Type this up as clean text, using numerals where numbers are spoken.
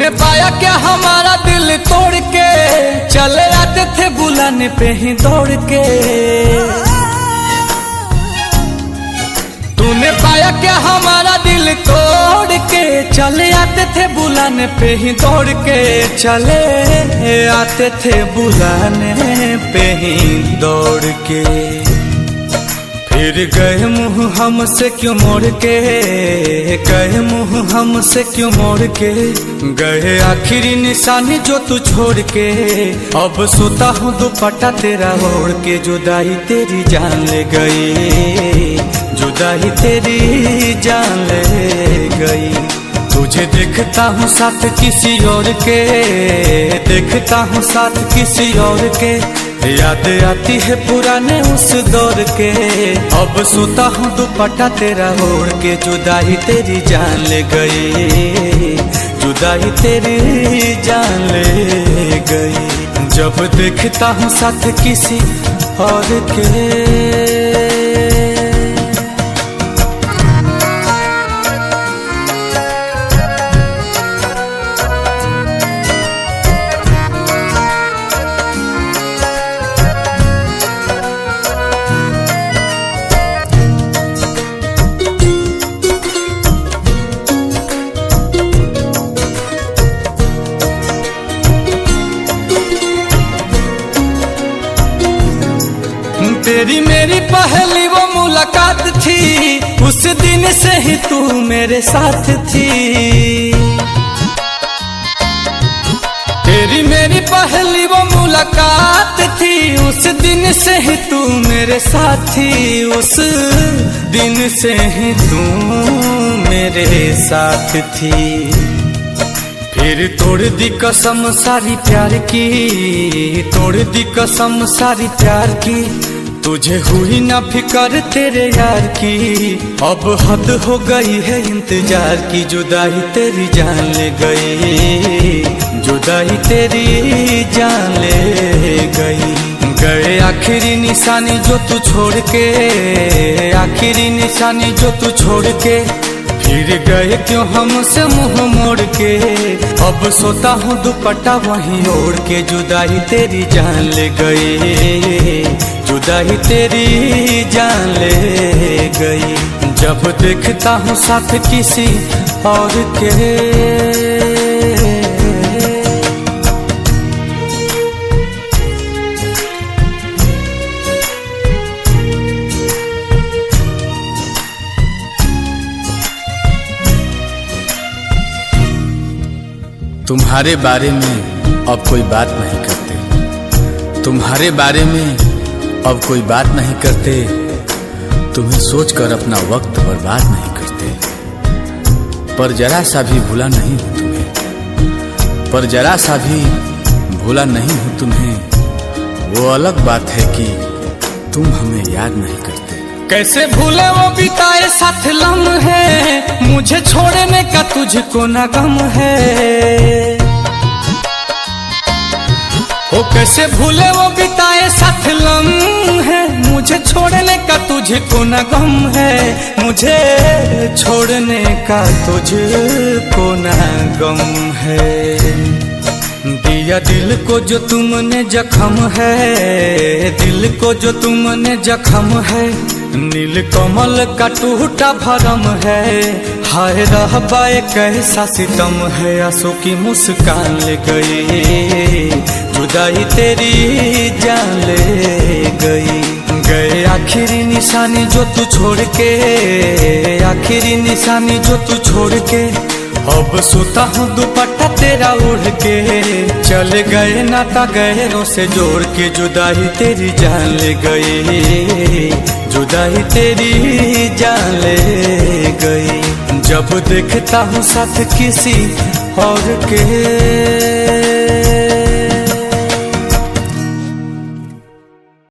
तूने पाया क्या हमारा दिल तोड़ के, चले आते थे बुलाने पे ही दौड़ के। तूने पाया क्या हमारा दिल तोड़ के, चले आते थे बुलाने पे ही दौड़ के। चले आते थे बुलाने पे ही दौड़ के। फिर गए मुँह हमसे क्यों मोड़ के, गए मुँह हमसे क्यों मोड़ के। गए आखिरी निशानी जो तू छोड़ के। अब सोता हूँ दुपट्टा तेरा ओढ़ के। जुदाई तेरी जान ले गई, जुदाई तेरी जान ले गई। तुझे देखता हूँ साथ किसी और के, देखता हूँ साथ किसी और के। याद आती है पुराने उस दौर के। अब सोता हूँ दुपट्टा तेरा ओढ़ के। जुदाई तेरी जान ले गई, जुदाई तेरी जान ले गई। जब देखता हूँ साथ किसी और के। तेरी मेरी पहली वो मुलाकात थी, उस दिन से ही तू मेरे साथ थी। तेरी मेरी पहली वो मुलाकात थी, उस दिन से ही तू मेरे साथ थी। उस दिन से ही तू मेरे साथ थी। फिर तोड़ दी कसम सारी प्यार की, तोड़ दी कसम सारी प्यार की। तुझे हुई ना फिकर तेरे यार की। अब हद हो गई है इंतजार की। जुदाई तेरी जान ले गई, जुदाई तेरी जान ले गई। गए आखिरी निशानी जो तू छोड़ के, आखिरी निशानी जो तू छोड़ के। फिर गए क्यों हमसे मुंह मोड़ के। अब सोता हूँ दुपट्टा वहीं ओढ़ के। जुदाई तेरी जान ले गई, जुदाई तेरी जान ले गई। जब देखता हूँ साथ किसी और के। तुम्हारे बारे में अब कोई बात नहीं करते, तुम्हारे बारे में अब कोई बात नहीं करते। तुम्हें सोचकर अपना वक्त बर्बाद नहीं करते। पर जरा सा भी भूला नहीं हूँ तुम्हें, पर जरा सा भी भूला नहीं हूँ तुम्हें। वो अलग बात है कि तुम हमें याद नहीं करते। कैसे भूले वो बिताए साथ लम्हे, मुझे छोड़ने का तुझको ना गम है। ओ कैसे भूले वो बिताए साथ लम्हे, मुझे छोड़ने का तुझको ना गम है। मुझे छोड़ने का तुझको ना गम है। दिया दिल को जो तुमने जख्म है, दिल को जो तुमने जख्म है। नील कमल का टूटा भरम है। हाय रहबाए कैसा सितम है। आंसू की मुस्कान ले गई, जुदाई तेरी जान ले गई। गए आखिरी निशानी जो तू छोड़ के, आखिरी निशानी जो तू छोड़ के। अब सोता हूँ दुपट्टा तेरा ओढ़ के। चले गए नाता गहरों से जोड़ के। जुदाई तेरी जान ले गई, जुदाई तेरी जान ले गई। जब देखता हूँ साथ किसी और के।